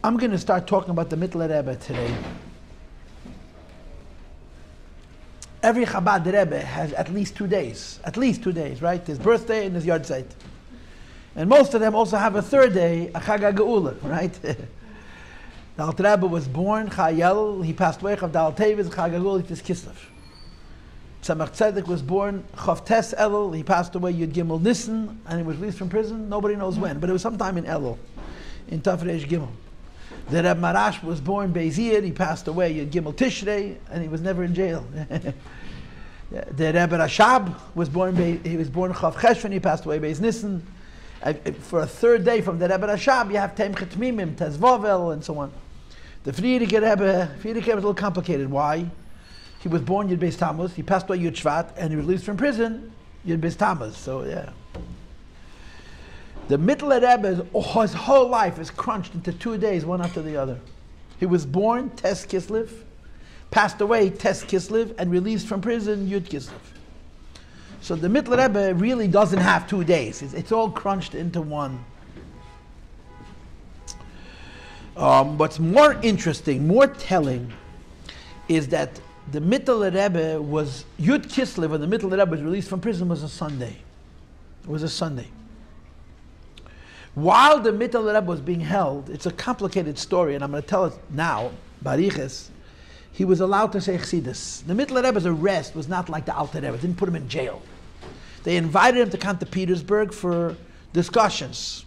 I'm going to start talking about the Mitteler Rebbe today. Every Chabad Rebbe has at least 2 days. At least 2 days, right? His birthday and his yahrzeit. And most of them also have a third day, a Chag HaGeula, right? The Alter Rebbe was born, Chayel, he passed away, Chav Dal Tevis, Chag HaGeula, Tis Kislev. Tzemach Tzedek was born, Chav Tes Elul, he passed away, Yud Gimel Nissen, and he was released from prison. Nobody knows when, but it was sometime in Elul, in Tav Reish Gimel. The Reb Marash was born Beizir, he passed away Yud Gimel Tishrei, and he was never in jail. The Rebbe Rashab was born, he was born Chav Cheshvan, he passed away Beiz Nissen. For a third day from the Rebbe Rashab, you have Tem Chetmimim, Tezvovel, and so on. The Friedrich Rebbe was a little complicated. Why? He was born Yud Beis Tammuz, he passed away Yud Shvat, and he was released from prison Yud Beis Tammuz. So yeah. The Mitteler Rebbe, his whole life is crunched into 2 days, one after the other. He was born Tes Kislev, passed away Tes Kislev, and released from prison Yud Kislev. So the Mitteler Rebbe really doesn't have 2 days. It's all crunched into one. What's more interesting, more telling, is that the Mitteler Rebbe was, Yud Kislev, when the Mitteler Rebbe was released from prison, was a Sunday. It was a Sunday. While the Mitteler Rebbe was being held, it's a complicated story, and I'm going to tell it now, Bariches, he was allowed to say Chassidus. The Mitteler Rebbe's arrest was not like the Alter Rebbe. It didn't put him in jail. They invited him to come to Petersburg for discussions,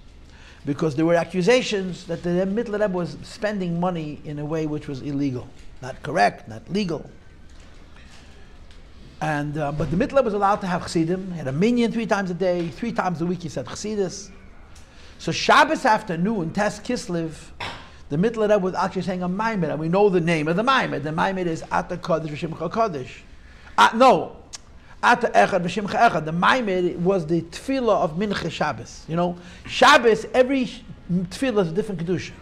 because there were accusations that the Mitteler Rebbe was spending money in a way which was illegal. Not correct, not legal. And but the Mitteler was allowed to have Chassidim. He had a minyan 3 times a day, 3 times a week he said Chassidus. So Shabbos afternoon, Tes Kislev, the Mitteler Rebbe was actually saying a maimed, and we know the name of the maimed. The maimed is Ata Kodesh V'Shimcha Kodesh. No, Ata Echad V'Shimcha Echad. The maimed was the tefillah of Mincha Shabbos. You know, Shabbos, every tefillah is a different kedusha.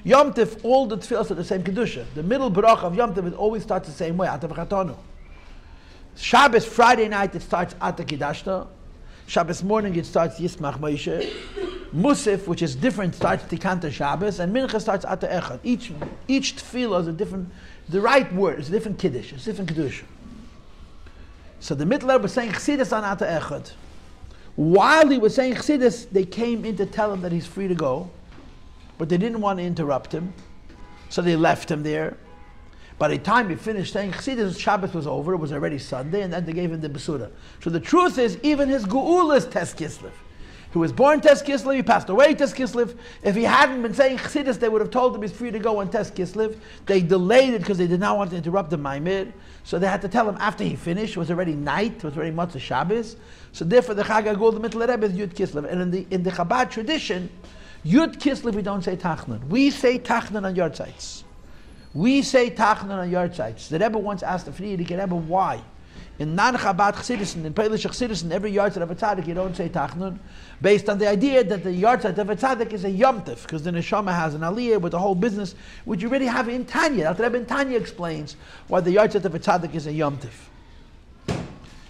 Yom Tov, all the tefillahs are the same kedusha. The middle bracha of Yom Tov always starts the same way, Ata V'Chatonu. Shabbos, Friday night, it starts Ata Kidashta. Shabbos morning, it starts Yismach Moshe. Musaf, which is different, starts Tikanta Shabbos, and Mincha starts Ata Echad. Each tefillah is a different, the right word, it's a different Kiddush, it's a different Kedusha. So the Mitteler was saying Chassidus on Ata Echad. While he was saying Chassidus, they came in to tell him that he's free to go, but they didn't want to interrupt him, so they left him there. By the time he finished saying Chassidus, Shabbos was over, it was already Sunday, and then they gave him the Besura. So the truth is, even his Geula is Tes Kislev. He was born Tes Kislev, he passed away Tes Kislev. If he hadn't been saying Chassidus, they would have told him he's free to go on Tes Kislev. They delayed it because they did not want to interrupt the Maimir. So they had to tell him after he finished, it was already night, it was already Matzah Shabbos. So therefore the Chag HaGeula, the Mitteler Rebbe is Yud Kislev. And in the Chabad tradition, Yud Kislev we don't say Tachnon. We say Tachnon on yahrzeits. We say Tachnon on yahrzeits. The Rebbe once asked the Friedrich Rebbe why. In non-Chabad Chassidus, in Polish Chassidus, in every yahrzeit of a tzaddik, you don't say Tachnon, based on the idea that the yahrzeit of a tzaddik is a Yom Tov, because the neshama has an aliyah with the whole business, which you already have in Tanya. The Rebbe in Tanya explains why the yahrzeit of a tzaddik is a Yom Tov.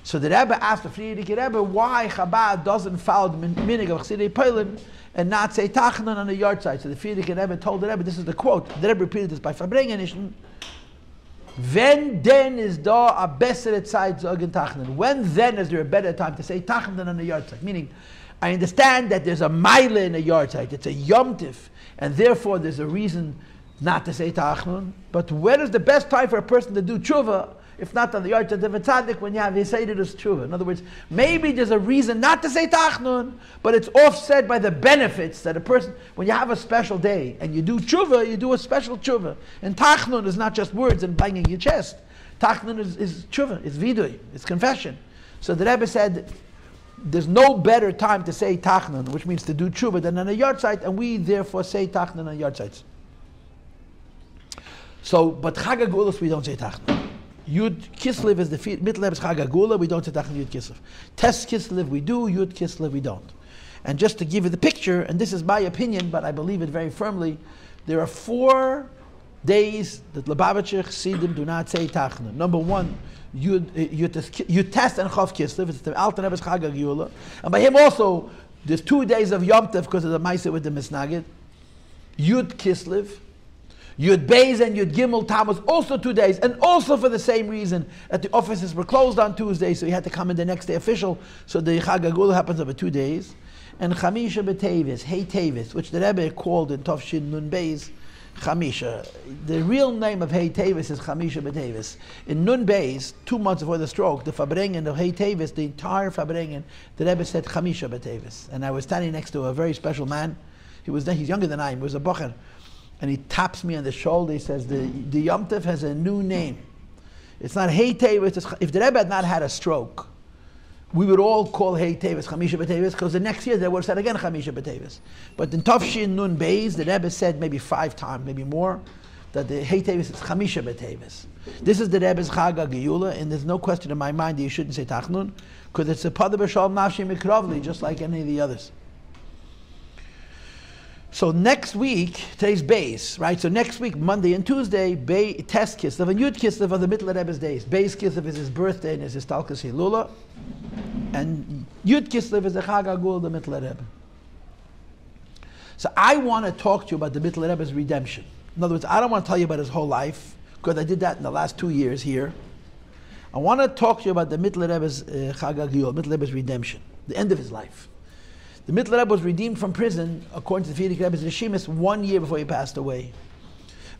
So the Rebbe asked the Friedrich Rebbe why Chabad doesn't follow the minig of Chassidei Poland and not say Tachnon on the yahrzeit. So the Friedrich Rebbe told the Rebbe, this is the quote, the Rebbe repeated this by Verbrengenischen, When then is da a bessere Zeit sagen Tachnen? When then is there a better time to say Tachnen than on the yahrzeit? Meaning, I understand that there's a mile in a yahrzeit, it's a Yom Tiv, and therefore there's a reason not to say Tachnen. But when is the best time for a person to do tshuva, if not on the yahrzeit of a tzaddik, when you have Yisayidus tshuva? In other words, maybe there's a reason not to say Tachnun, but it's offset by the benefits that a person, when you have a special day and you do tshuva, you do a special tshuva. And Tachnun is not just words and banging your chest. Tachnun is tshuva, it's vidui, it's confession. So the Rebbe said, there's no better time to say Tachnun, which means to do tshuva, than on a yahrzeit, and we therefore say Tachnun on yahrzeits. So, but Chag HaGeula we don't say Tachnun. Yud Kislev is the Mitteler Rebbe's Chag HaGeula, we don't say Tachnon Yud Kislev. Tes Kislev we do, Yud Kislev we don't. And just to give you the picture, and this is my opinion, but I believe it very firmly, there are 4 days that Lubavitcher Chassidim do not say Tachnon. Number 1, Yud Tes and Chav Kislev, it's the Alter Rebbe's Chag HaGeula. And by him also, there's 2 days of Yom Tov because of the Maaseh with the Misnagid. Yud Kislev, Yud Beis and Yud Gimel Tammuz, also 2 days, and also for the same reason that the offices were closed on Tuesday, so he had to come in the next day official, so the Chag HaGeula happens over 2 days. And Chamisha B'Tevis, Hey Tevis, which the Rebbe called in Tov Nun Beis, Chamisha. The real name of Hey Tevis is Chamisha B'Tevis. In Nun Beis, 2 months before the stroke, the Fabrengen of Hey Tevis, the entire Fabrengen, the Rebbe said Chamisha B'Tevis. And I was standing next to a very special man. He's younger than I am, he was a bocher. And he taps me on the shoulder, he says, the Yom Tov has a new name. It's not Hey Tevis. If the Rebbe had not had a stroke, we would all call Hey Tevis Chamisha B'Tevis, because the next year they would have said again Chamisha B'Tevis. But in Tov Nun Beis, the Rebbe said maybe 5 times, maybe more, that the Hey Tevis is Chamisha B'Tevis. This is the Rebbe's Chag HaGeula, and there's no question in my mind that you shouldn't say Tachnun, because it's a Pada B'Shalom Nafshi Mikrovli, just like any of the others. So next week, today's Beis, right? So next week, Monday and Tuesday, Test Kislev and Yud Kislev are the Mitteler Rebbe's days. Beis Kislev is his birthday and is his Talkas Hilula. And Yud Kislev is the Chag HaGeula, the Mitteler Rebbe. So I want to talk to you about the Mitteler Rebbe's redemption. In other words, I don't want to tell you about his whole life, because I did that in the last 2 years here. I want to talk to you about the Mitteler Rebbe's Chag HaGeula, Mitteler Rebbe's redemption, the end of his life. The Mitteler Rebbe was redeemed from prison, according to the Frierdiker Rebbe's Rishimis, 1 year before he passed away.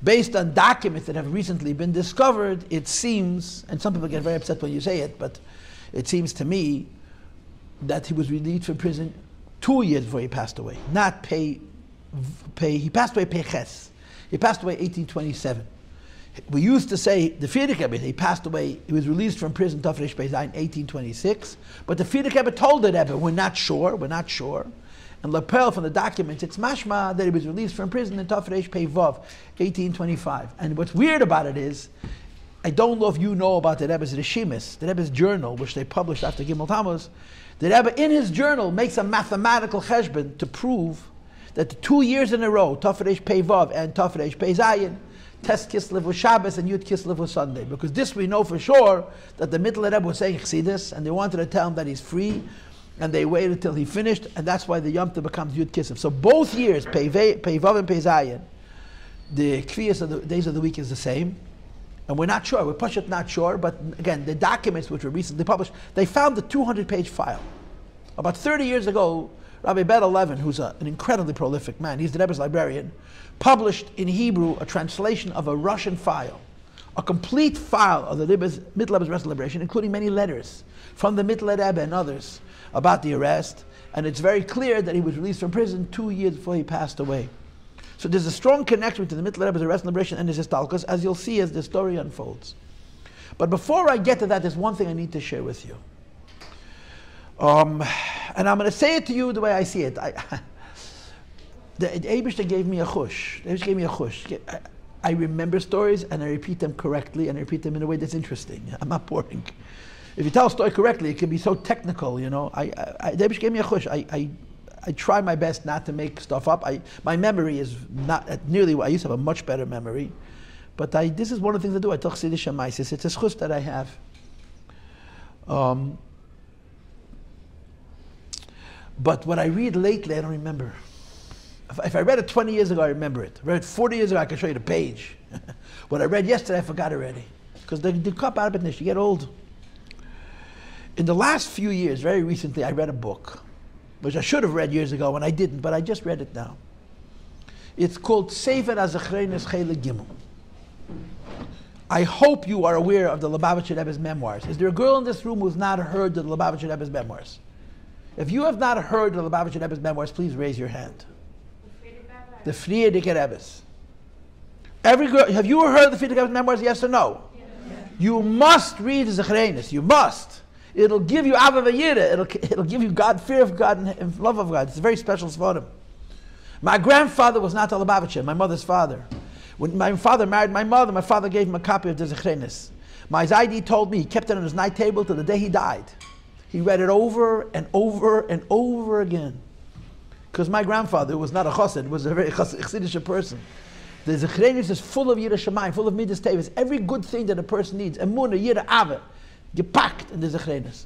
Based on documents that have recently been discovered, it seems, and some people get very upset when you say it, but it seems to me that he was released from prison 2 years before he passed away. Not he passed away Peches. He passed away 1827. We used to say, the Frierdiker Rebbe, he passed away, he was released from prison, Tafresh Pei Zayin, 1826. But the Frierdiker Rebbe told the Rebbe, we're not sure. And lapel from the documents, it's mashma that he was released from prison in Tafresh Pei Vav, 1825. And what's weird about it is, I don't know if you know about the Rebbe's Rishimis, the Rebbe's journal, which they published after Gimel Tammuz. The Rebbe, in his journal, makes a mathematical cheshbon to prove that the 2 years in a row, Tafresh Pei Vav and Tafresh Pei Zayin, Test Kislev was Shabbos and Yud Kislev was Sunday. Because this we know for sure that the Mitteler Rebbe was saying Chassidus, and they wanted to tell him that he's free, and they waited till he finished, and that's why the Yom Tov becomes Yud Kislev. So both years, Pei Vav and Pei Zayin, the Kviyas of the days of the week is the same, and we're not sure. We're Pashat not sure, but again, the documents which were recently published, they found the 200-page file. About 30 years ago, Rabbi Bet Levin, who's an incredibly prolific man, he's the Rebbe's librarian, published in Hebrew a translation of a Russian file, a complete file of the Mitteler Rebbe's arrest and liberation, including many letters from the Mitteler Rebbe and others about the arrest, and it's very clear that he was released from prison 2 years before he passed away. So there's a strong connection between the Mitteler Rebbe's arrest and liberation and his histalkas, as you'll see as the story unfolds. But before I get to that, there's one thing I need to share with you. And I'm going to say it to you the way I see it. The Eibishter gave me a chush. The Eibishter gave me a chush. I remember stories and I repeat them correctly and I repeat them in a way that's interesting. I'm not boring. If you tell a story correctly, it can be so technical, you know. The Eibishter gave me a chush. I try my best not to make stuff up. My memory is not at nearly what I used to have, a much better memory. But this is one of the things I do. I talk Siddish Shamaisis. It's a chush that I have. But what I read lately, I don't remember. If I read it 20 years ago, I remember it. If I read it 40 years ago, I can show you the page. What I read yesterday, I forgot already. Because the cup out of it, you get old. In the last few years, very recently, I read a book, which I should have read years ago, and I didn't, but I just read it now. It's called Sefer HaZachreines Chelik Gimel. I hope you are aware of the Lubavitcher Rebbe's memoirs. Is there a girl in this room who's not heard the Lubavitcher Rebbe's memoirs? If you have not heard the Lubavitcher Rebbe's memoirs, please raise your hand. The Frierdiker Rebbe's. Every girl, have you heard the Frierdiker Rebbe's memoirs, yes or no? Yes. You must read the Zechrenis, you must. It'll give you Ava V'yira, it'll give you God, fear of God and love of God. It's a very special Sforim. My grandfather was not a Lubavitcher, my mother's father. When my father married my mother, my father gave him a copy of the Zechrenis. My Zaidi told me he kept it on his night table till the day he died. He read it over and over and over again. Because my grandfather was not a chassid, was a very chassidish person. The Zechrenis is full of Yira Shamayim, full of Midas Tevis. Every good thing that a person needs, Emunah, Yira Ava, gepackt in the Zechrenis.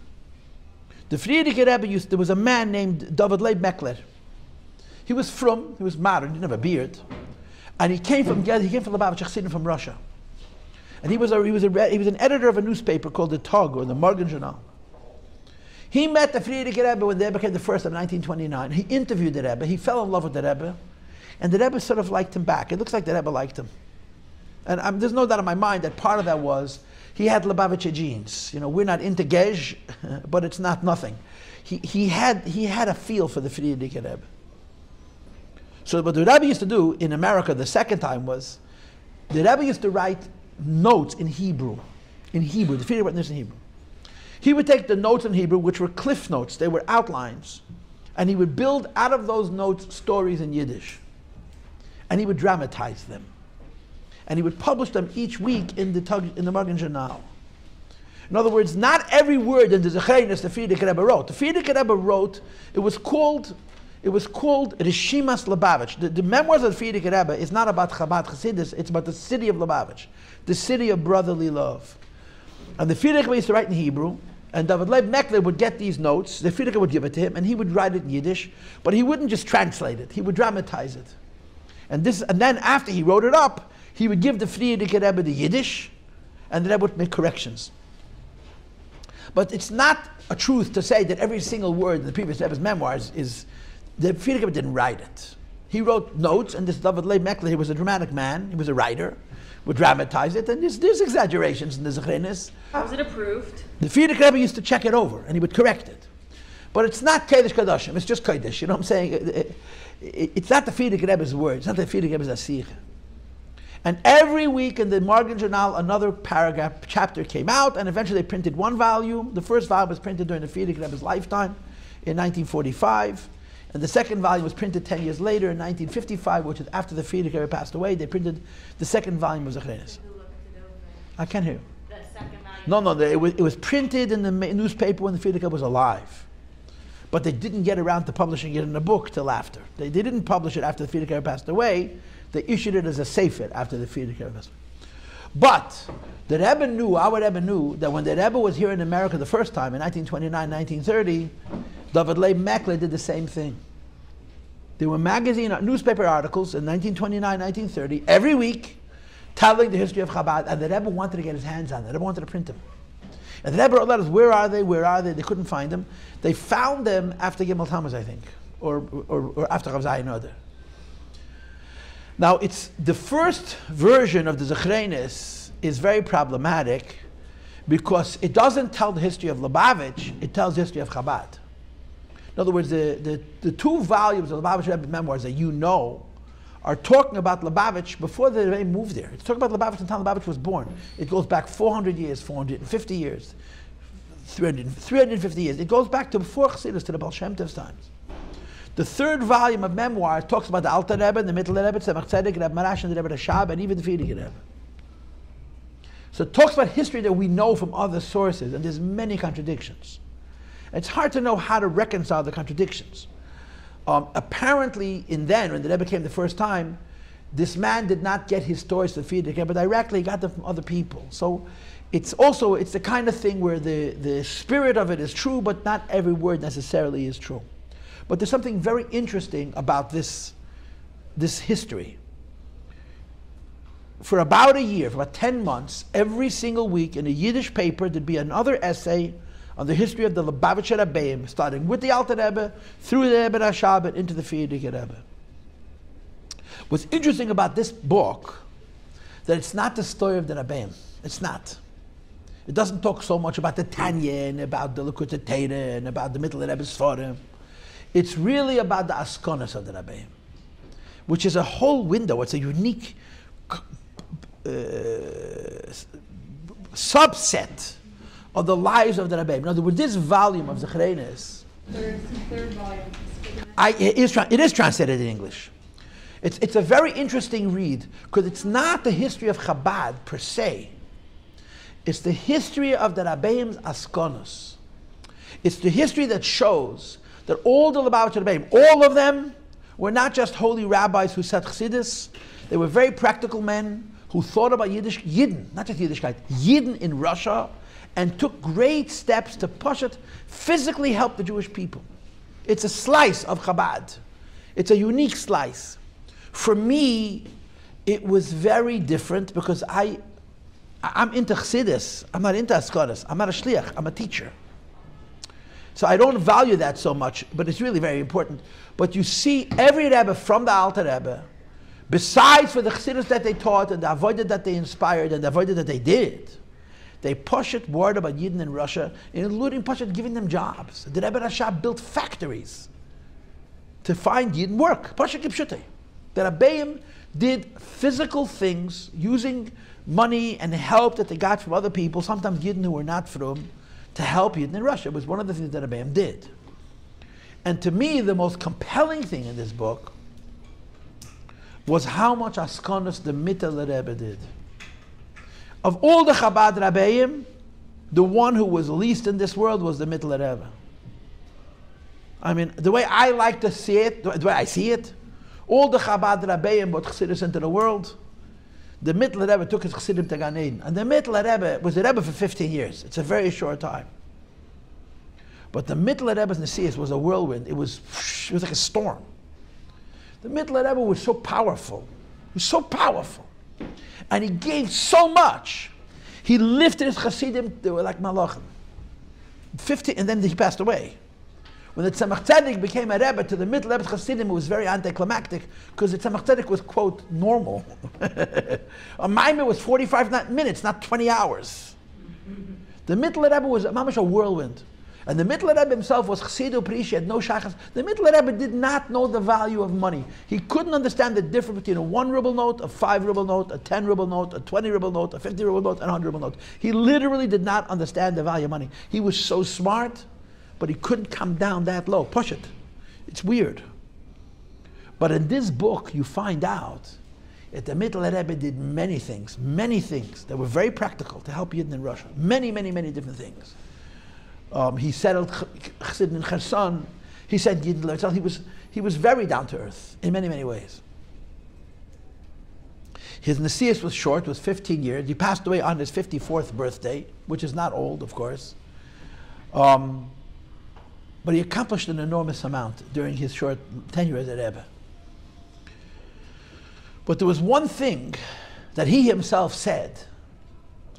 The Frierdiker Rebbe there was a man named David Leib Mekler. He was from, he was modern, he didn't have a beard. And he came from Lubavitch Chassidim from Russia. And he was an editor of a newspaper called the Tog, or the Morgen Journal. He met the Frierdiker Rebbe when the Rebbe came the first in 1929. He interviewed the Rebbe. He fell in love with the Rebbe. And the Rebbe sort of liked him back. It looks like the Rebbe liked him. And there's no doubt in my mind that part of that was he had Lubavitcher genes. You know, we're not into Gej, but it's not nothing. He had a feel for the Frierdiker Rebbe. So what the Rebbe used to do in America the second time was, the Rebbe used to write notes in Hebrew. The Frierdiker Rebbe wrote in Hebrew. He would take the notes in Hebrew, which were cliff notes, they were outlines, and he would build out of those notes stories in Yiddish. And he would dramatize them. And he would publish them each week in the Morgen Journal. In other words, not every word in the Zechreines the Frierdiker Rebbe wrote. The Frierdiker Rebbe wrote, it was called Rishimas Lubavitch. The memoirs of the Frierdiker Rebbe is not about Chabad Chassidus, it's about the city of Lubavitch, the city of brotherly love. And the Frierdiker Rebbe used to write in Hebrew, and David Leib Mekler would get these notes, the Frierdiker would give it to him, and he would write it in Yiddish, but he wouldn't just translate it, he would dramatize it. And then after he wrote it up, he would give the Frierdiker Rebbe the Yiddish, and the Rebbe would make corrections. But it's not a truth to say that every single word in the previous Rebbe's memoirs is, the Frierdiker Rebbe didn't write it. He wrote notes, and this David Leib Mekler, he was a dramatic man, he was a writer, would dramatize it, and there's exaggerations in the Zechreines. How was it approved? The Frierdiker Rebbe used to check it over, and he would correct it. But it's not Kodesh Kodashim, it's just Kodesh, you know what I'm saying? It's not the Frierdiker Rebbe's word, it's not the Frierdiker Rebbe's Asich. And every week in the Morgen Journal, another chapter came out, and eventually they printed one volume. The first volume was printed during the Frierdiker Rebbe's lifetime in 1945. And the second volume was printed 10 years later in 1955, which is after the Frierdiker Rebbe passed away. They printed the second volume of Zechreines. I can't hear you. The second volume? No, it was printed in the newspaper when the Frierdiker Rebbe was alive. But they didn't get around to publishing it in a book till after. They didn't publish it after the Frierdiker Rebbe passed away. They issued it as a sefer after the Frierdiker Rebbe passed away. But the Rebbe knew, our Rebbe knew, that when the Rebbe was here in America the first time, in 1929, 1930, David Leib Mekler did the same thing. There were newspaper articles in 1929, 1930, every week, telling the history of Chabad, and the Rebbe wanted to get his hands on them. The Rebbe wanted to print them. And the Rebbe wrote letters, where are they, where are they? They couldn't find them. They found them after Gimel Tammuz, I think, or after Rav Zayin Oder. Now, it's the first version of the Zechreines is very problematic because it doesn't tell the history of Lubavitch, it tells the history of Chabad. In other words, the two volumes of Lubavitch Rebbe memoirs that you know are talking about Lubavitch before the Rebbe moved there. It's talking about Lubavitch until Lubavitch was born. It goes back 400 years, 450 years, 350 years. It goes back to before Chassidus, to the Baal Shem Tov's times. The third volume of memoirs talks about the Alter Rebbe, the Mitteler Rebbe, Tzemach Tzedek, Rebbe Marash, and the Rebbe Rashab, and even the Frierdiker Rebbe. So it talks about history that we know from other sources, and there's many contradictions. It's hard to know how to reconcile the contradictions. Apparently, when the Rebbe came the first time, this man did not get his stories to the Frierdiker Rebbe directly, he got them from other people. So it's the kind of thing where the spirit of it is true, but not every word necessarily is true. But there's something very interesting about this history. For about a year, for about 10 months, every single week in a Yiddish paper, there'd be another essay on the history of the Lubavitcher Rebbeim, starting with the Alter Rebbe, through the Rebbe Rashab, and into the Frierdiker Rebbe. What's interesting about this book, that it's not the story of the Rebbeim. It's not. It doesn't talk so much about the Tanya, and about the Likutei Torah, and about the Mitteler Rebbe's Forum. It's really about the Askonos of the Rebbeim, which is a whole window. It's a unique subset of the lives of the Rabbi. In other words, this volume of Zechreines, third volume. It is translated in English. It's a very interesting read because it's not the history of Chabad per se. It's the history of the Rabbeim's Askonos. It's the history that shows that all the Lubavitcher Rebbeim, all of them, were not just holy rabbis who said Chassidus. They were very practical men who thought about Yidden, not just Yiddishkeit, Yidden in Russia, and took great steps to push it, physically help the Jewish people. It's a slice of Chabad. It's a unique slice. For me, it was very different because I'm into Chassidus. I'm not into Askadas. I'm not a shliach. I'm a teacher. So I don't value that so much, but it's really very important. But you see every Rebbe from the Alter Rebbe, besides for the Chassidus that they taught and the Avodah that they inspired and the Avodah that they did, they Poshet word about Yidden in Russia, including Poshet giving them jobs. The Rebbe Rashab built factories to find Yidden work. Poshet Kipshutei. The Rabbeim did physical things using money and help that they got from other people, sometimes Yidden who were not from, to help Yidden in Russia. It was one of the things that Rabbeim did. And to me, the most compelling thing in this book was how much Askanos the Mitteler Rebbe did. Of all the Chabad Rabbeim, the one who was least in this world was the Mitteler Rebbe. I mean, the way I like to see it, the way I see it, all the Chabad Rabbeim brought Chassidus into the world. The Mitteler Rebbe took his Chassidim to Gan Eden. And the Mitteler Rebbe was the Rebbe for 15 years. It's a very short time. But the Mitteler Rebbe's Nesius was a whirlwind. It was like a storm. The Mitteler Rebbe was so powerful. He was so powerful. And he gave so much. He lifted his Chassidim, they were like Malachim. 50, and then he passed away. When the Tzemach Tzedek became a Rebbe to the Mitteler Rebbe's Chassidim, it was very anticlimactic because the Tzemach Tzedek was, quote, normal. A Maimah was 45 minutes, not 20 hours. The Mitteler Rebbe was mamash a whirlwind. And the Mitteler Rebbe himself was Chassidu Prish, he had no shachas. The Mitteler Rebbe did not know the value of money. He couldn't understand the difference between a 1 ruble note, a 5 ruble note, a 10 ruble note, a 20 ruble note, a 50 ruble note, and a 100 ruble note. He literally did not understand the value of money. He was so smart, but he couldn't come down that low. Push it. It's weird. But in this book, you find out that the Mitteler Rebbe did many things that were very practical to help Yidden in Russia. Many, many, many different things. He settled Chassid in Kherson. He said Yidden. He was very down to earth in many, many ways. His Nesius was short, was 15 years. He passed away on his 54th birthday, which is not old, of course. But he accomplished an enormous amount during his short tenure as a Rebbe. But there was one thing that he himself said,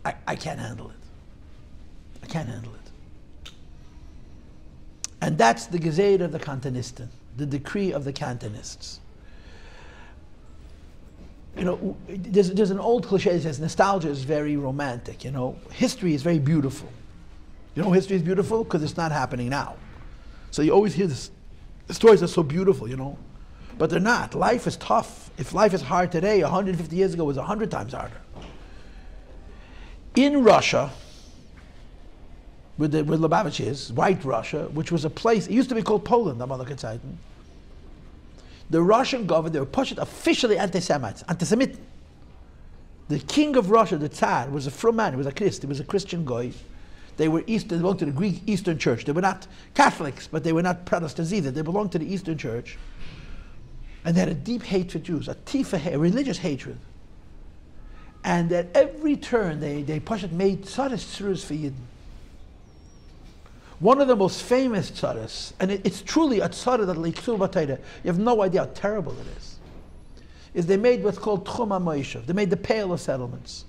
I can't handle it. I can't handle it. And that's the Gezeir of the Cantonisten, the decree of the Cantonists. You know, there's an old cliche that says nostalgia is very romantic, you know. History is very beautiful. You know, history is beautiful because it's not happening now. So you always hear this, the stories are so beautiful, you know. But they're not. Life is tough. If life is hard today, 150 years ago it was 100 times harder. In Russia, where Lubavitch is, White Russia, which was a place, it used to be called Poland, the Russian government, they were pushed officially anti-Semites, anti-Semiten. The king of Russia, the Tsar, was a frum man, he was a Christ, he was a Christian guy. They belonged to the Greek Eastern Church. They were not Catholics, but they were not Protestants either. They belonged to the Eastern Church. And they had a deep hate for Jews, a religious hatred. And at every turn, they made tzaddas for Yidden. One of the most famous tzaddas, and it's truly a tzaddah that leiksul b'Torah, you have no idea how terrible it is they made what's called Tchum HaMoshav. They made the Pale of Settlements.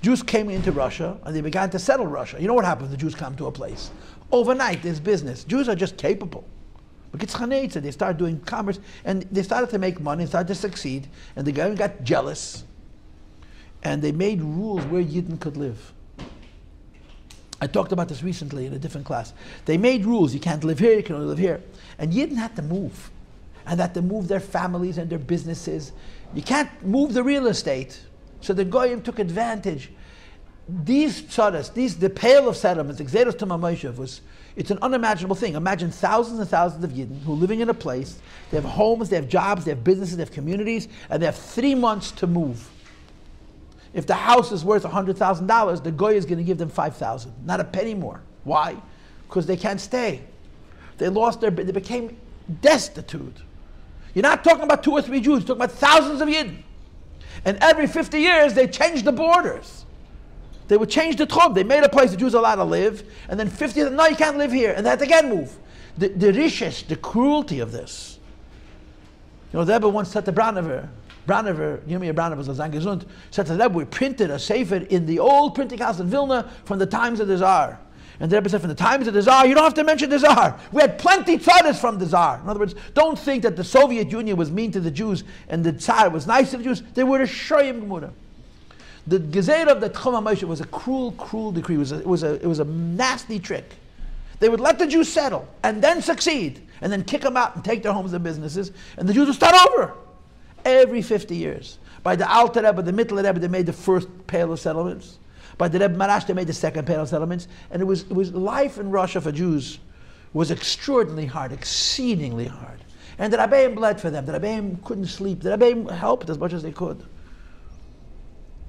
Jews came into Russia and they began to settle Russia. You know what happens when the Jews come to a place? Overnight, there's business. Jews are just capable. But it's Chanetza, they started doing commerce and they started to make money, started to succeed, and the government got jealous. And they made rules where Yidden could live. I talked about this recently in a different class. They made rules, you can't live here, you can only live here. And Yidden had to move. And had to move their families and their businesses. You can't move the real estate. So the Goyim took advantage. These tzaddas, the Pale of Settlements, the Gzeros Tchum HaMoshav, it's an unimaginable thing. Imagine thousands and thousands of Yidden who are living in a place, they have homes, they have jobs, they have businesses, they have communities, and they have 3 months to move. If the house is worth $100,000, the Goy is going to give them $5,000, not a penny more. Why? Because they can't stay. They became destitute. You're not talking about 2 or 3 Jews, you're talking about thousands of Yidden. And every 50 years, they changed the borders. They would change the tchum. They made a place the Jews are allowed to live, and then 50 no, you can't live here, and they had to again move. The rishes, the cruelty of this, You know, the Rebbe once said to Branover, Yirmiyah Branover was a gesund, said to the Rebbe, we printed a sefer in the old printing house in Vilna from the times of the Tsar. And the Rebbe said, from the times of the Tsar, you don't have to mention the Tsar. We had plenty tzaras from the Tsar. In other words, don't think that the Soviet Union was mean to the Jews and the Tsar was nice to the Jews. They were a shoyim gemura. The Gezerah of the Tchum HaMoshe was a cruel, cruel decree. It was a nasty trick. They would let the Jews settle and then succeed and then kick them out and take their homes and businesses, and the Jews would start over every 50 years. By the Alter Rebbe, the Mitteler Rebbe, they made the first pale of settlements. By the Rebbe Marash, they made the second pale of settlements. And it was life in Russia for Jews was extraordinarily hard, exceedingly hard. And the Rabbeim bled for them. The Rabbeim couldn't sleep. The Rabbeim helped as much as they could.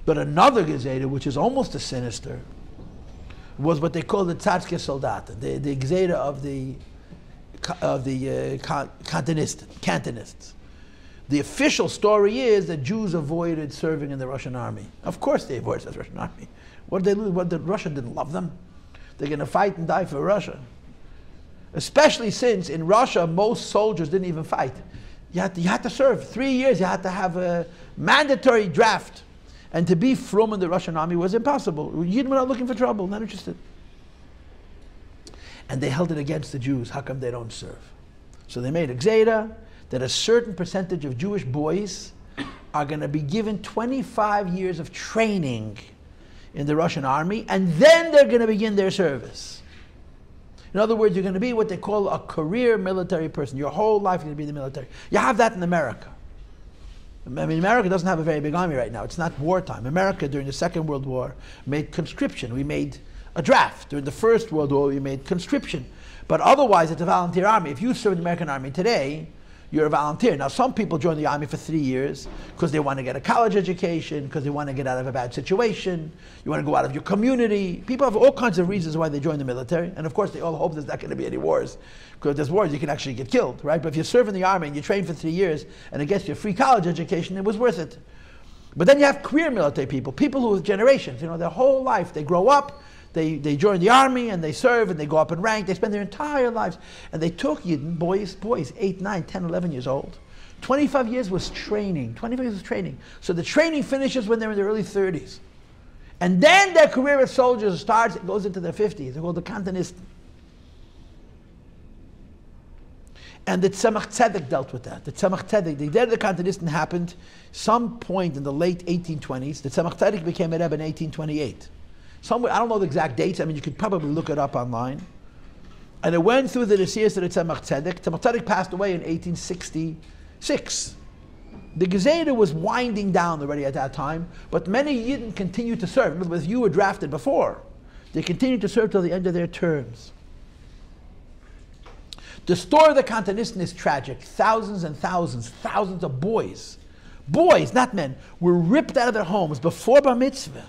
But another Gezerah, which is almost as sinister, was what they call the Tzadke Soldat, the Gezerah of the Cantonists. The official story is that Jews avoided serving in the Russian army. Of course they avoided the Russian army. What did they lose? What, Russia didn't love them. They're going to fight and die for Russia. Especially since in Russia, most soldiers didn't even fight. You had to serve. 3 years, you had to have a mandatory draft. And to be from in the Russian army was impossible. Yidden were not looking for trouble, not interested. And they held it against the Jews. How come they don't serve? So they made a gzeira that a certain percentage of Jewish boys are going to be given 25 years of training in the Russian army, and then they're going to begin their service. In other words, you're going to be what they call a career military person. Your whole life you're going to be in the military. You have that in America. I mean, America doesn't have a very big army right now. It's not wartime. America, during the Second World War, made conscription. We made a draft. During the First World War, we made conscription. But otherwise, it's a volunteer army. If you serve in the American army today, you're a volunteer. Now, some people join the army for 3 years because they want to get a college education, because they want to get out of a bad situation, you want to go out of your community. People have all kinds of reasons why they join the military. And of course, they all hope there's not going to be any wars. Because if there's wars, you can actually get killed, right? But if you serve in the army and you train for 3 years and it gets you a free college education, it was worth it. But then you have career military people who have generations, you know, their whole life. They grow up, they join the army and they serve and they go up in rank. They spend their entire lives. And they took Yidden, boys, 8, 9, 10, 11 years old. 25 years was training. 25 years was training. So the training finishes when they're in their early 30s. And then their career as soldiers starts, it goes into their 50s. They're called the Cantonsists. And the Tzemach Tzedek dealt with that. The Tzemach Tzedek, the death of the Cantonsists happened some point in the late 1820s. The Tzemach Tzedek became a Rebbe in 1828. Somewhere, I don't know the exact dates. I mean, you could probably look it up online. And it went through the Nesias of the Tzemach Tzedek. Tzemach Tzedek passed away in 1866. The Gezerah was winding down already at that time, but many Yidden continued to serve. In other words, you were drafted before. They continued to serve till the end of their terms. The story of the Cantonsists is tragic. Thousands and thousands of boys, not men, were ripped out of their homes before Bar Mitzvah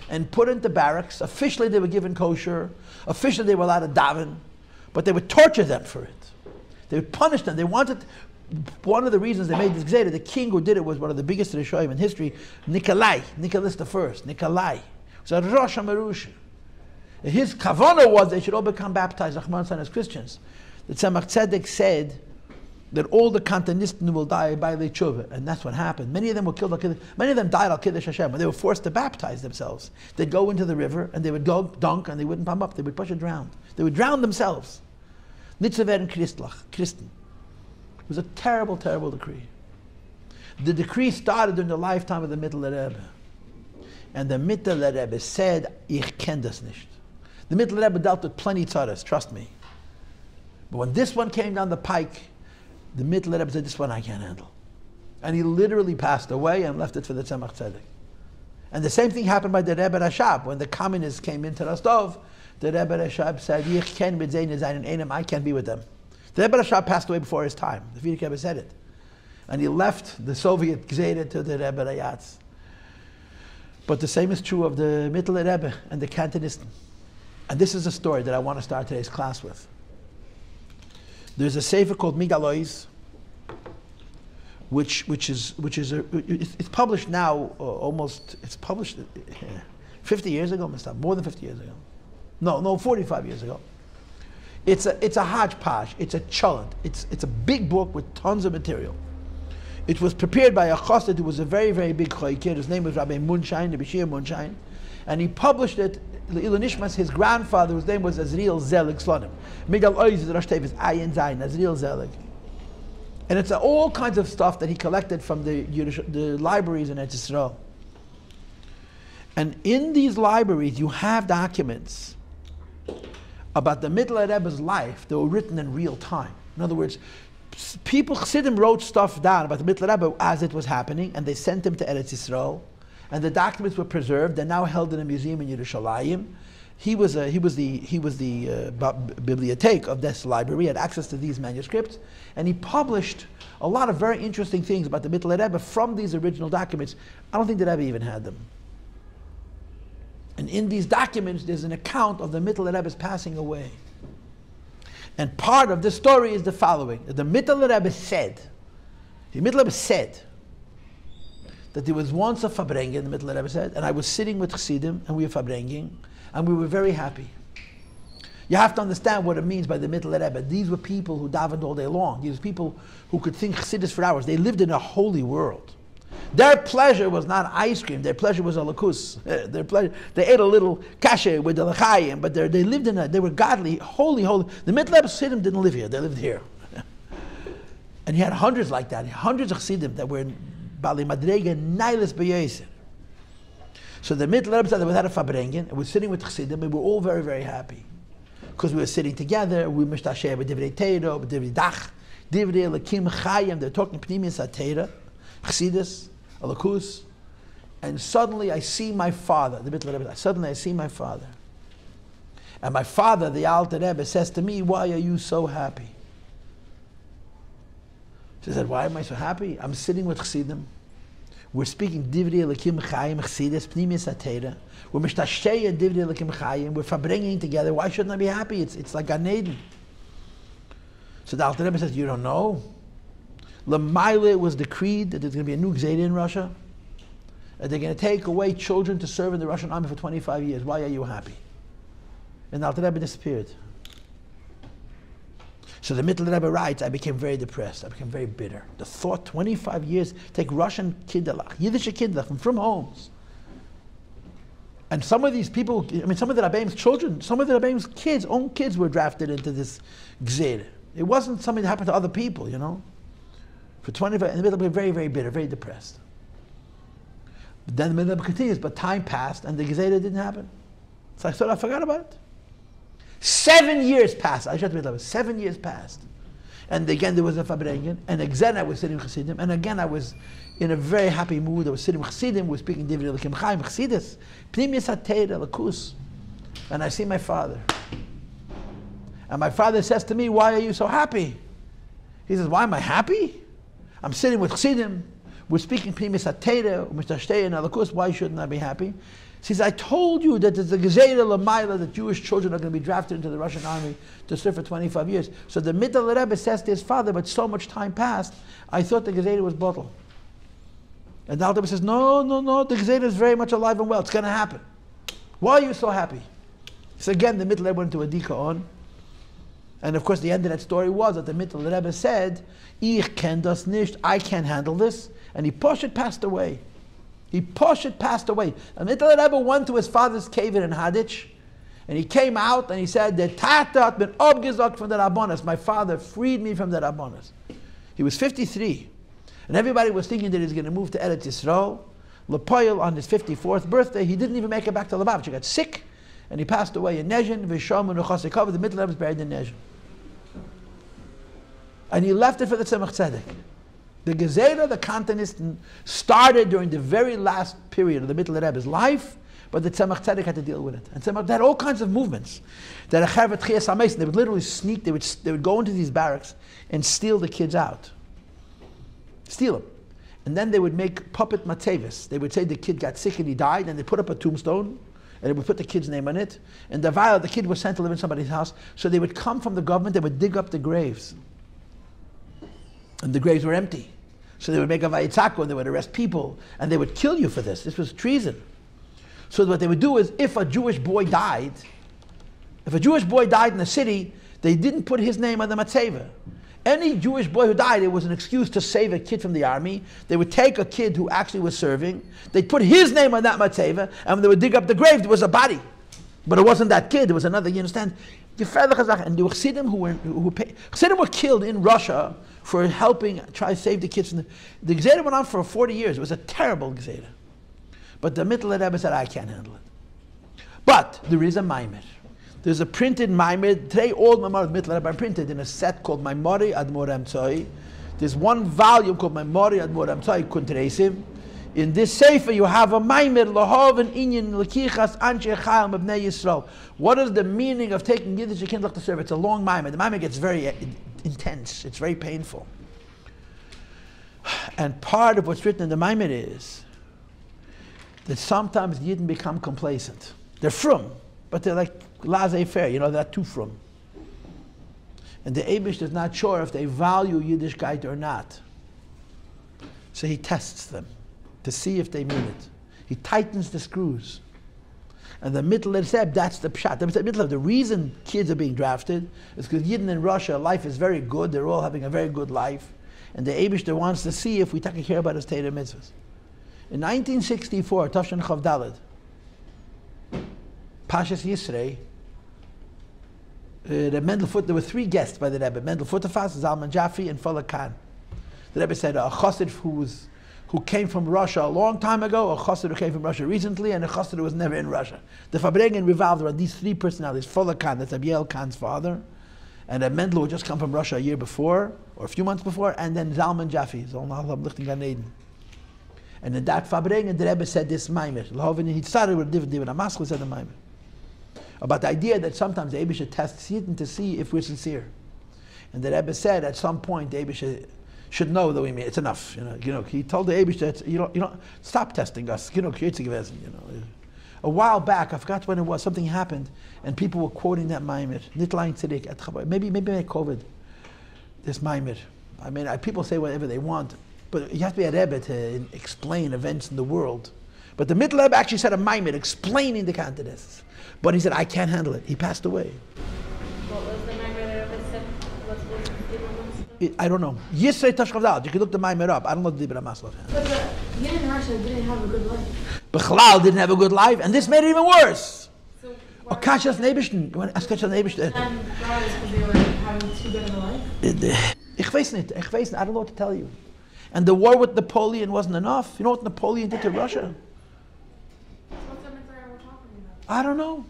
and put into barracks. Officially they were given kosher. Officially they were allowed to daven. But they would torture them for it. They would punish them. They wanted, one of the reasons they made this Gezerah, the king who did it was one of the biggest Rishonim in history, Nicholas I. Nikolai. He was a Rosh HaMerusha. His kavanah was they should all become baptized, Rahman as Christians. The Tzemach Tzedek said that all the Cantonists will die by Lechuvah, and that's what happened. Many of them were killed. Many of them died al Kiddush Hashem when they were forced to baptize themselves. They'd go into the river and they would go dunk and they wouldn't pump up. They would push and drown. They would drown themselves. Nitzaver and Christen. It was a terrible, terrible decree. The decree started during the lifetime of the Mitteler Rebbe, and the Mitteler Rebbe said, "Ich kenn das nicht." The Mitteler Rebbe dealt with plenty of tzaras, trust me. But when this one came down the pike, the Mitteler Rebbe said, "This one I can't handle." And he literally passed away and left it for the Tzemach Tzedek. And the same thing happened by the Rebbe Rashab. When the communists came into Rostov, the Rebbe Rashab said, "Ich ken mit zein zeinen einem, I can't be with them." The Rebbe Rashab passed away before his time. The Frierdiker Rebbe said it. And he left the Soviet Gezerah to the Rebbe Rayatz. But the same is true of the Mitteler Rebbe and the Cantonisten. And this is a story that I want to start today's class with. There's a sefer called Migalois, which is it's published now it's published 50 years ago, more than 50 years ago. No, 45 years ago. It's a hodgepodge. It's a cholent. It's a big book with tons of material. It was prepared by a chassid who was a very, very big choikir. His name was Rabbi Munshine, Rabbi Shia Munshine. And he published it, Ilonishmas, his grandfather, whose name was Azriel Zelig Slonim. Migdal Oiz, the Rosh Tevis, Ayin Zayin, Azriel Zelig. And it's all kinds of stuff that he collected from the libraries in Eretz Yisrael. And in these libraries, you have documents about the Mitteler Rebbe's life that were written in real time. In other words, people, Chassidim, wrote stuff down about the Mitteler Rebbe as it was happening, and they sent them to Eretz Yisrael. And the documents were preserved. They're now held in a museum in Yerushalayim. He was the bibliothèque of this library, had access to these manuscripts, and he published a lot of very interesting things about the Mitteler Rebbe from these original documents. I don't think the Rebbe even had them. And in these documents, there's an account of the Mitteler Rebbe's passing away. And part of the story is the following: the Mitteler Rebbe said, that there was once a fabrengen, the Mitteler Rebbe said, and I was sitting with Chassidim, and we were fabrenging, and we were very happy. You have to understand what it means by the Mitteler Rebbe. These were people who davened all day long. These were people who could think Chassidus for hours. They lived in a holy world. Their pleasure was not ice cream. Their pleasure was a lakus. They ate a little kasher with the l'chaim, but they lived they were godly, holy. The Mitteler Rebbe Chassidim didn't live here. They lived here. And he had hundreds like that. Hundreds of Chassidim that were in Bali Madrega, Nailis B'Yeser. So the Mitteler Rebbe said that we had a fabrengen, and we're sitting with Chassidim, and we were all very, very happy. Because we were sitting together, we were mishtasheh b'divrei Teira, b'divrei Dach, divrei Elokim Chayim, they're talking Pnimius HaTeira, Chassidus, Alakus, and suddenly I see my father, the Mitteler Rebbe, suddenly I see my father. And my father, the Alter Rebbe, says to me, why are you so happy? She said, why am I so happy? I'm sitting with Chassidim. We're speaking Divrei Elokim Chayim, Chassidus, Pnimius HaTeira. We're mishtasheh Divrei Elokim Chayim. We're fabringing together. Why shouldn't I be happy? It's like Gan Eden. So the Alter Rebbe says, you don't know. L'maila was decreed that there's going to be a new Gzeira in Russia. And they're going to take away children to serve in the Russian army for 25 years. Why are you happy? And the Alter Rebbe disappeared. So the Mitteler Rebbe writes, I became very depressed. I became very bitter. The thought, 25 years, take Russian kindlach, Yiddish kindlach from homes. And some of these people, some of the Rabbeim's children, some of the Rabbeim's kids, own kids were drafted into this Gzeira. It wasn't something that happened to other people, For 25, and the Mitteler Rebbe very, very bitter, very depressed. But then the Mitteler Rebbe continues, but time passed and the Gzeira didn't happen. So I thought I forgot about it. 7 years passed. 7 years passed. And again there was a fabrengen. And again I was sitting with Chassidim. And again I was in a very happy mood. I was sitting with Chassidim. We were speaking Divrei Elokim Chayim, Chassidus, Pnimius HaTeira, Lakus. And I see my father. And my father says to me, why are you so happy? He says, why am I happy? I'm sitting with Chassidim. We're speaking Pnimius HaTeira, Mishtasheh and Lakus. Why shouldn't I be happy? He says, I told you that there's a Gzeira L'maila that Jewish children are going to be drafted into the Russian army to serve for 25 years. So the Mitteler Rebbe says to his father, but so much time passed, I thought the Gzeira was bottled. And the Alter Rebbe says, no, the Gzeira is very much alive and well. It's going to happen. Why are you so happy? So again, the Mitteler Rebbe went into a dikaon. And of course, the end of that story was that the Mitteler Rebbe said, Ich ken das nicht, I can't handle this. And he passed away. And Mitteler Rebbe went to his father's cave in Haditch, and he came out and he said, "Der Tate hat been abgesagt von der Rabbonos." My father freed me from the Rabbonos. He was 53, and everybody was thinking that he was going to move to Eretz Yisrael. Paltiel on his 54th birthday, he didn't even make it back to Lubavitch. He got sick, and he passed away in Nezhin. V'sham and Uchasikav. The Mitteler Rebbe was buried in Nezhin, and he left it for the Tzemach Tzedek. The Gzeira, the Cantonsists, started during the very last period of the Mitteler Rebbe's life, but the Tzemach Tzedek had to deal with it. And Tzemach had all kinds of movements. That they would literally sneak, they would go into these barracks and steal the kids out. Steal them. And then they would make puppet matevis. They would say the kid got sick and he died, and they put up a tombstone, and they would put the kid's name on it. And the kid was sent to live in somebody's house. So they would come from the government, they would dig up the graves. And the graves were empty. So they would make a vayitzako, and they would arrest people, and they would kill you for this. This was treason. So what they would do is, if a Jewish boy died in the city, They didn't put his name on the matzeva. Any Jewish boy who died, it was an excuse to save a kid from the army. They would take a kid who actually was serving, they'd put his name on that matzeva, and when they would dig up the grave, there was a body. But it wasn't that kid, it was another, you understand? And the Chassidim Chassidim were killed in Russia for helping try to save the kids from the Gzeda went on for 40 years. It was a terrible Gzeda. But the Mitteler Rebbe said, I can't handle it. But there is a Maimer. There's a printed Maimer. Today all Maimar of Mitteler Rebbe are printed in a set called Maimori Admor Emtzoi. There's one volume called Maimori Admor Emtzoi Kuntreisim. In this Sefer you have a Maimer Lahov and Inyan Lakichas Anshe Chayil Mabnei Yisrael. What is the meaning of taking Yiddish Kindlach to serve? It's a long Maimer. The Maimer gets very intense. It's very painful. And part of what's written in the Maimer is that sometimes Yidden become complacent. They're frum, but they're like laissez-faire, they're too frum. And the Eibush is not sure if they value Yiddishkeit or not. So he tests them to see if they mean it. He tightens the screws. And the Mitteler said, that's the pshat. The reason kids are being drafted is because Yidden in Russia, life is very good. They're all having a very good life. And the Eibush wants to see if we take care about his Torah mitzvahs. In 1964, Tafshan Chav Daled, Pashas Yisrei, the Mendelfut, there were 3 guests by the Rebbe, Mendel Futterfass, Zalman Jaffe, and Fuller Khan. The Rebbe said a chassid who came from Russia a long time ago, a chassid who came from Russia recently, and a chassid who was never in Russia. The Fabrengen revolved around these 3 personalities. Fuller Khan, that's Abiel Khan's father, and a Mendel who had just come from Russia a year before, or a few months before, and then Zalman Jaffe, Zalman Lichting Gan Eden. And in that Fabrengen, the Rebbe said this Maimer. He started with David Amaskal, said the Maimer about the idea that sometimes the Eibush tests Yidden to see if we're sincere. And the Rebbe said at some point the Eibush should know that we mean it's enough. He told the Eibush that you don't stop testing us. A while back, I forgot when it was, something happened, and people were quoting that Maimer. Nitlain Tzidik at Chabad. Maybe COVID. This Maimer. I mean, people say whatever they want, but you have to be a Rebbe to explain events in the world. But the Mitteler Rebbe actually said a Maimer explaining the Cantonsists. But he said, I can't handle it. He passed away. What was the Maimer that Rebbe said? What's the I don't know. Yisrei Tashkavdal. You can look the Maimer up. I don't know the Dibra Maslov. But the Yidden in Russia didn't have a good life. Bechlal didn't have a good life, and this made it even worse. So Akashas Nebishten. Akashas Nebishten. And that was because they were having too good of a life? Ich weiß nicht. I don't know what to tell you. And the war with Napoleon wasn't enough. You know what Napoleon did to Russia? What's the Mitteler we're talking about? I don't know.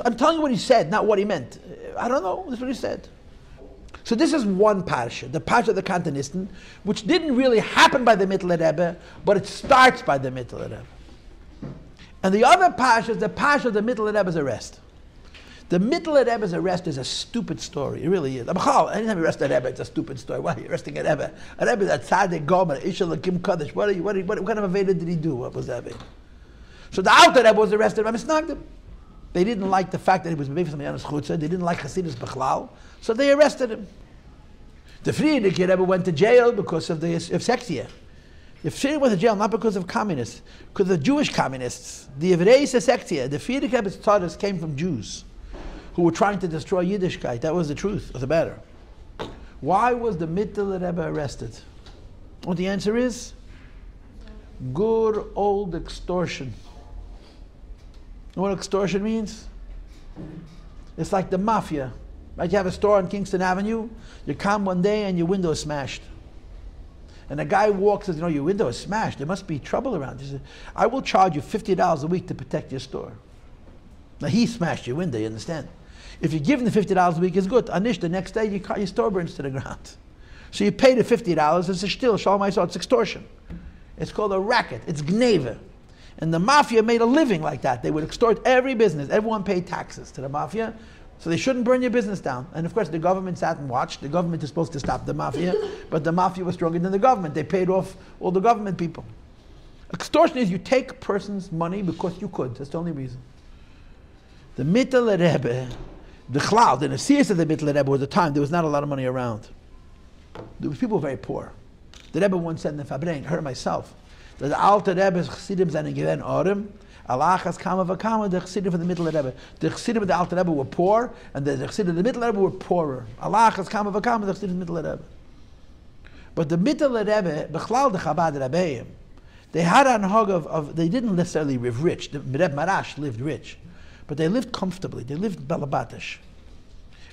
I'm telling you what he said, not what he meant. I don't know. That's what he said. So this is one parsha, the parsha of the Cantonisten, which didn't really happen by the Mitteler Rebbe, but it starts by the Mitteler Rebbe. And the other parsha is the parsha of the Mitteler Rebbe's arrest. The Mitteler Rebbe's arrest is a stupid story. It really is. Anytime you arrest a Rebbe, it's a stupid story. Why are you arresting a Rebbe? A Rebbe is a tzaddik gomer, Ishal Akim Kaddish. What kind of Aveda did he do? What was that? So the Alter Rebbe was arrested by Misnagdim. They didn't like the fact that he was maybe from Yanis Chutza. They didn't like Hasidus Bechlal, so they arrested him. The Friedrich Rebbe went to jail because of Sektia. The Friedrich went to jail not because of communists, because of Jewish communists. The Evreis Sektia, the Friedrich Rebbe's daughters came from Jews who were trying to destroy Yiddishkeit. That was the truth of the matter. Why was the Mitteler Rebbe arrested? Well, the answer is good old extortion. You know what extortion means? It's like the mafia. Right? You have a store on Kingston Avenue, you come one day and your window is smashed. And a guy walks and says, your window is smashed. There must be trouble around. He says, I will charge you $50 a week to protect your store. Now he smashed your window, you understand? If you give him the $50 a week, it's good. Anish, the next day your store burns to the ground. So you pay the $50, it's a shtil, shalom Yisrael, it's extortion. It's called a racket, it's gneva. And the mafia made a living like that. They would extort every business. Everyone paid taxes to the mafia, so they shouldn't burn your business down. And of course the government sat and watched. The government is supposed to stop the mafia, but the mafia was stronger than the government. They paid off all the government people. Extortion is you take a person's money because you could. That's the only reason. The Mitteler Rebbe, the Chlal, the Nasias of the Mitteler Rebbe was a time there was not a lot of money around. There was people very poor. The Rebbe once said in the Fabrein, I heard it myself, that the Alter Rebbe's Chassidim seinen gewähren Orem, Alachas kama v'kama, the Chassidim of the Mitteler Rebbe. The Chassidim of the Alter Rebbe were poor, and the Chassidim of the Mitteler Rebbe were poorer. Alachas kama v'kama, the Chassidim of the Mitteler Rebbe. But the Mitteler Rebbe, Bechlal the Chabad Rebbeim, they had an hug of they didn't necessarily live rich. The Rebbe Marash lived rich, but they lived comfortably. They lived balabatish.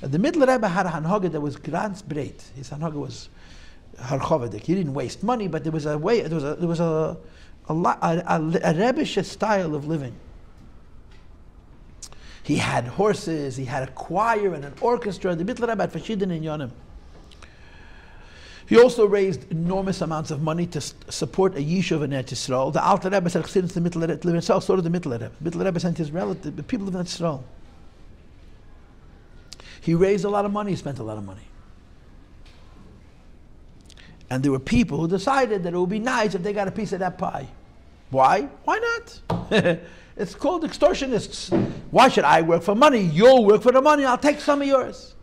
And the Mitteler Rebbe had a hanhaga that was ganz breit. His hanhaga was harchovedik. He didn't waste money, but there was a way. There was a Rebbish style of living. He had horses. He had a choir and an orchestra. The Mitteler Rebbe had Fashidin in Yonim. He also raised enormous amounts of money to support a yishuv in Eretz Yisrael. The Alter Rebbe said, "Chassidus the Mitteler Rebbe live in Yisrael." So did the Mitteler Rebbe. The Mitteler Rebbe sent his relatives. The people live in Eretz Yisrael. He raised a lot of money. He spent a lot of money. And there were people who decided that it would be nice if they got a piece of that pie. Why? Why not? It's called extortionists. Why should I work for money? You'll work for the money. I'll take some of yours.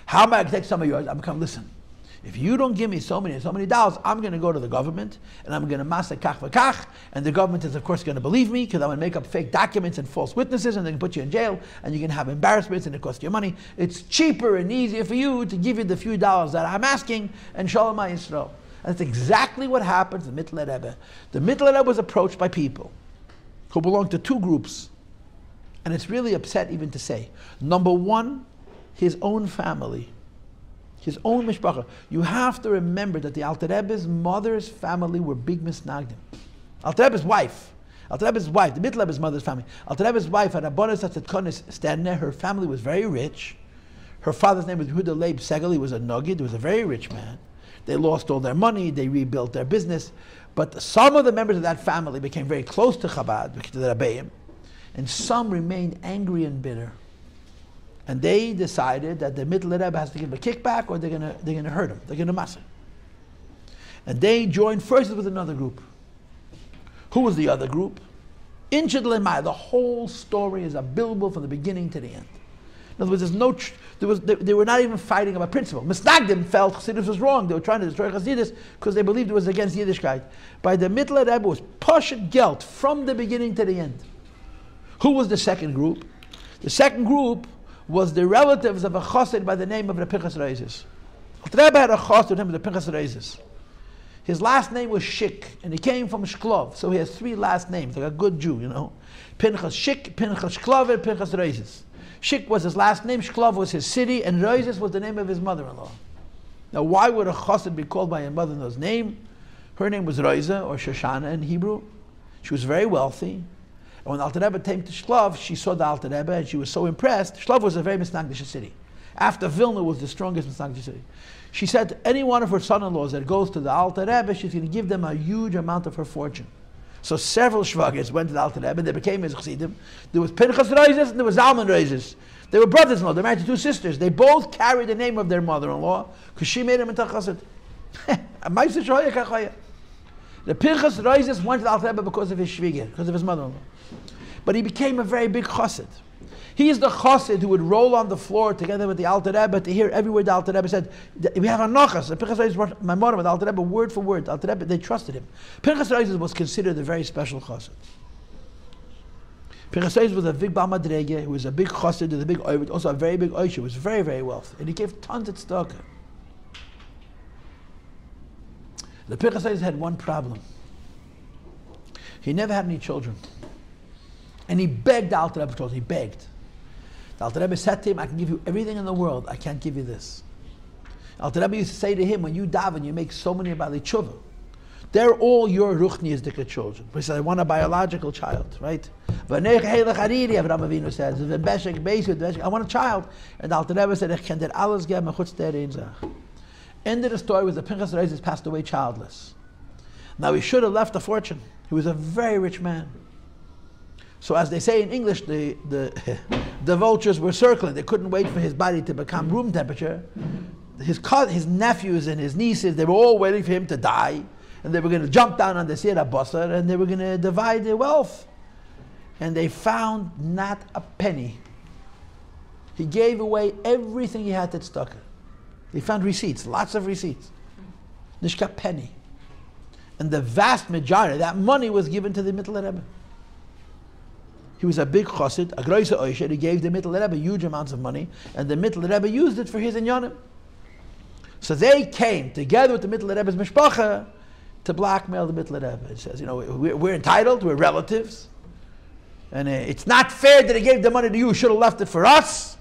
How am I going to take some of yours? I'm going to come listen. If you don't give me so many dollars, I'm going to go to the government and I'm going to masa kach v'kach, and the government is of course going to believe me because I'm going to make up fake documents and false witnesses, and they can put you in jail and you can have embarrassments and it costs you money. It's cheaper and easier for you to give you the few dollars that I'm asking, and Shalom Yisrael. That's exactly what happened to the Mitteler Rebbe. The Mitteler Rebbe was approached by people who belonged to two groups, and it's really upset even to say. Number one, his own family. His own mishpacha. You have to remember that the Alter Rebbe's mother's family were big misnagdim. Alter Rebbe's wife, the Mitteler Rebbe's mother's family. Alter Rebbe's wife had a bonus at Cantonsists standing there. Her family was very rich. Her father's name was Yehuda Leib Segel. He was a nugget. He was a very rich man. They lost all their money. They rebuilt their business. But some of the members of that family became very close to Chabad, to the Rabbeim, and some remained angry and bitter. And they decided that the Mitteler Rebbe has to give a kickback, or they're going to hurt him. They're going to mass him. And they joined forces with another group. Who was the other group? Inchid Lemai. The whole story is a billboard from the beginning to the end. In other words, they were not even fighting about principle. Misnagdim felt Chassidus was wrong. They were trying to destroy Chassidus because they believed it was against Yiddishkeit. By the Mitteler Rebbe was Poshet Gelt from the beginning to the end. Who was the second group? The second group was the relatives of a chassid by the name of the Pinchas Reizes. The Rebbe had a chassid with him, the Pinchas Reizes. His last name was Shik, and he came from Shklov, so he has three last names, like a good Jew, you know. Pinchas Shik, Pinchas Shklov, and Pinchas Reizes. Shik was his last name, Shklov was his city, and Reizes was the name of his mother-in-law. Now, why would a chassid be called by a mother-in-law's name? Her name was Reiza, or Shoshana in Hebrew. She was very wealthy. And when Alter Rebbe came to Shlov, she saw the Alter Rebbe and she was so impressed. Shlov was a very misnagdish city. After Vilna was the strongest misnagdish city. She said to any one of her son-in-laws that goes to the Alter Rebbe, she's going to give them a huge amount of her fortune. So several shvagis went to the Alter Rebbe, they became his chassidim. There was Pinchas Reizes and there was Zalman Reizes. They were brothers-in-law, they married to two sisters. They both carried the name of their mother-in-law because she made him into a chassid. The Pinchas Reizes went to the Alter Rebbe because of his shviga, because of his mother-in-law. But he became a very big chassid. He is the chassid who would roll on the floor together with the Alter Rebbe to hear every word the Alter Rebbe said. We have a nachas. The Pinchas Reizes wrote my mother with the Alter Rebbe word for word. The Alter Rebbe, they trusted him. Pinchas Reizes was considered a very special chassid. Pinchas Reizes was a big Baal Madrege, who was a big chassid, a big oived, also a very big oisha, who was very, very wealthy. And he gave tons of tzedakah. The Pinchas Reizes had one problem. He never had any children. And he begged the Alter Rebbe, he begged. The Alter Rebbe said to him, I can give you everything in the world, I can't give you this. Alter Rebbe used to say to him, when you daven, you make so many Baalei Tshuva. They're all your ruchniistic children. He said, I want a biological child, right? Avraham Avinu says, I want a child. And the Alter Rebbe said, ich kann dir alles geben, chutz der ein Sach. End of the story was the Pinchas Reizes passed away childless. Now he should have left a fortune. He was a very rich man. So as they say in English, the vultures were circling. They couldn't wait for his body to become room temperature. His nephews and his nieces, they were all waiting for him to die. And they were going to jump down on the Sierra Basar and they were going to divide their wealth. And they found not a penny. He gave away everything he had at tzedakah. They found receipts, lots of receipts. Nishka penny. And the vast majority, that money was given to the Mitteler Rebbe. He was a big chassid, a groise oisher. He gave the Mitteler Rebbe huge amounts of money, and the Mitteler Rebbe used it for his inyanim. So they came together with the Mitteler Rebbe's mishpacha to blackmail the Mitteler Rebbe. It says, we're entitled, we're relatives, and it's not fair that he gave the money to you. Should have left it for us.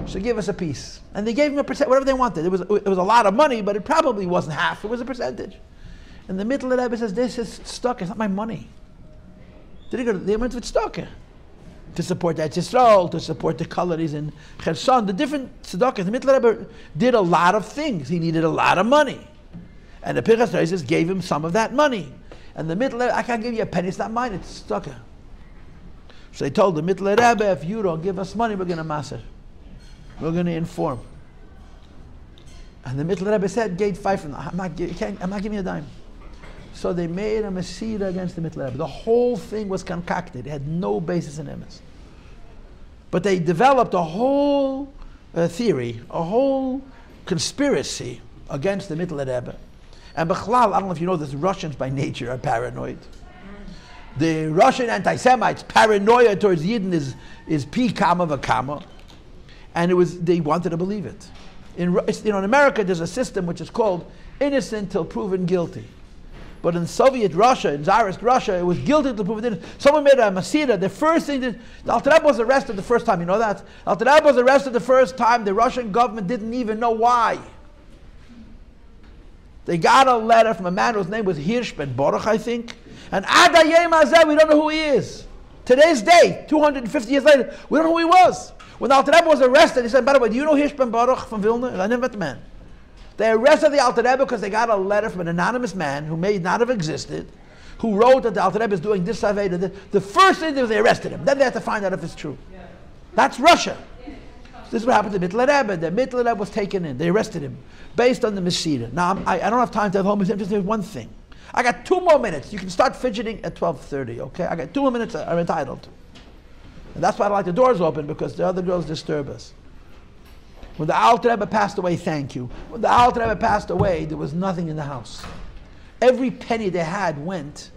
So give us a piece. And they gave him a percent, whatever they wanted. It was a lot of money, but it probably wasn't half. It was a percentage. And the Mitteler Rebbe says, this is stuck. It's not my money. They went with stuck to support that Yisrael, to support the colonies in Cherson, the different tzedakahs. The Mitteler Rebbe did a lot of things. He needed a lot of money. And the Pinchas Reis gave him some of that money. And the Mitteler, I can't give you a penny, it's not mine, it's stuck. So they told the Mitteler Rebbe, if you don't give us money, we're going to maser. We're going to inform. And the Mitteler Rebbe said, gate 5 from them, I'm not giving you a dime. So they made a mesira against the Mitteler Rebbe. The whole thing was concocted. It had no basis in emes. But they developed a whole theory, a whole conspiracy against the Mitteler Rebbe. And Bechlal, I don't know if you know this, Russians by nature are paranoid. The Russian anti-Semites' paranoia towards Yidden is pi kama v'kama. And they wanted to believe it. In America, there's a system which is called innocent till proven guilty. But in Soviet Russia, in Tsarist Russia, it was guilty till proven innocent. Someone made a masira. The first thing that the Alter Rebbe was arrested the first time. You know that? Alter Rebbe was arrested the first time. The Russian government didn't even know why. They got a letter from a man whose name was Hirsch ben Baruch, I think. And Ad Hayom Hazeh, we don't know who he is. Today's day, 250 years later, we don't know who he was. When the Alter Rebbe was arrested, he said, by the way, do you know Hirsch ben Baruch from Vilna? I never met the man. They arrested the Alter Rebbe because they got a letter from an anonymous man who may not have existed, who wrote that the Alter Rebbe is doing this Aveda. The first thing was they arrested him. Then they had to find out if it's true. That's Russia. This is what happened to Mitteler Rebbe. The Mitteler Rebbe was taken in. They arrested him based on the Mesira. Now, I don't have time to have home with him. Just one thing. I got 2 more minutes. You can start fidgeting at 12:30, okay? I got 2 more minutes I'm entitled to. And that's why I like the doors open, because the other girls disturb us. When the Alter Rebbe passed away, thank you. When the Alter Rebbe passed away, there was nothing in the house. Every penny they had went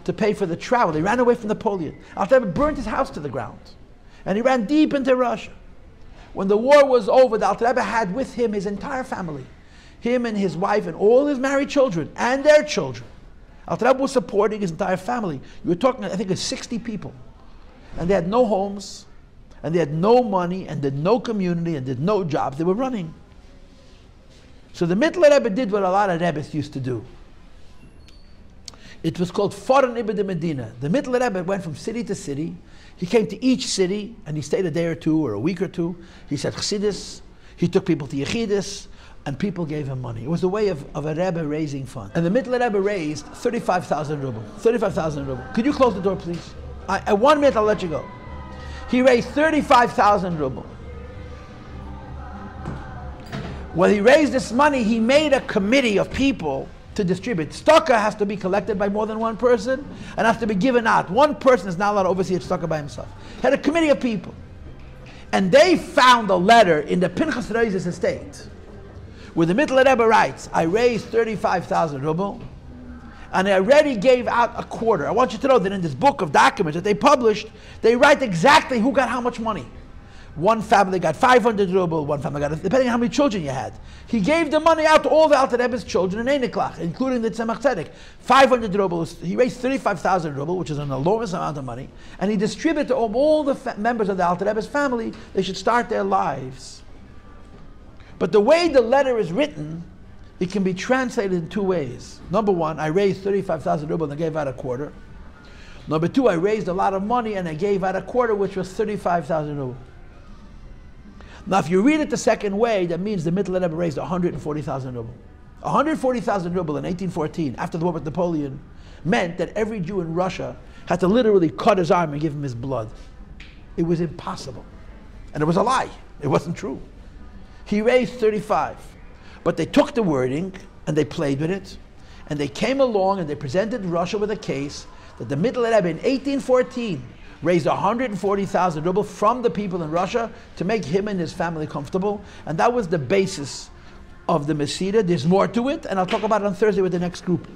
to pay for the travel. They ran away from Napoleon. Alter Rebbe burned his house to the ground. And he ran deep into Russia. When the war was over, the Alter Rebbe had with him his entire family. Him and his wife and all his married children and their children. Alter Rebbe was supporting his entire family. You were talking, I think, of 60 people. And they had no homes, and they had no money, and did no community, and did no jobs. They were running. So the Mitteler Rebbe did what a lot of Rebbes used to do. It was called Foreign Ibn de Medina. The Mitteler Rebbe went from city to city. He came to each city, and he stayed a day or two, or a week or two. He said Chassidus. He took people to Yechidus, and people gave him money. It was a way of a Rebbe raising funds. And the Mitteler Rebbe raised 35,000 ruble. 35,000 ruble. Could you close the door, please? At 1 minute, I'll let you go. He raised 35,000 ruble. When he raised this money, he made a committee of people to distribute. Tzedakah has to be collected by more than one person and has to be given out. One person is not allowed to oversee a tzedakah by himself. He had a committee of people. And they found a letter in the Pinchas Reis' estate where the Mitteler Rebbe writes, I raised 35,000 ruble and I already gave out a quarter. I want you to know that in this book of documents that they published, they write exactly who got how much money. One family got 500 ruble, one family got, depending on how many children you had. He gave the money out to all the Alter Rebbe's children in Einiklach, including the Tzemach Tzedek. 500 ruble, he raised 35,000 ruble, which is an enormous amount of money, and he distributed to all the members of the Alter Rebbe's family. They should start their lives. But the way the letter is written, it can be translated in 2 ways. Number one, I raised 35,000 ruble and I gave out a quarter. Number two, I raised a lot of money and I gave out a quarter, which was 35,000 ruble. Now, if you read it the second way, that means the Mitteler Rebbe raised 140,000 ruble. 140,000 ruble in 1814, after the war with Napoleon, meant that every Jew in Russia had to literally cut his arm and give him his blood. It was impossible. And it was a lie. It wasn't true. He raised 35. But they took the wording and they played with it. And they came along and they presented Russia with a case that the Mitteler Rebbe in 1814 raised 140,000 ruble from the people in Russia to make him and his family comfortable. And that was the basis of the Mesira. There's more to it, and I'll talk about it on Thursday with the next group.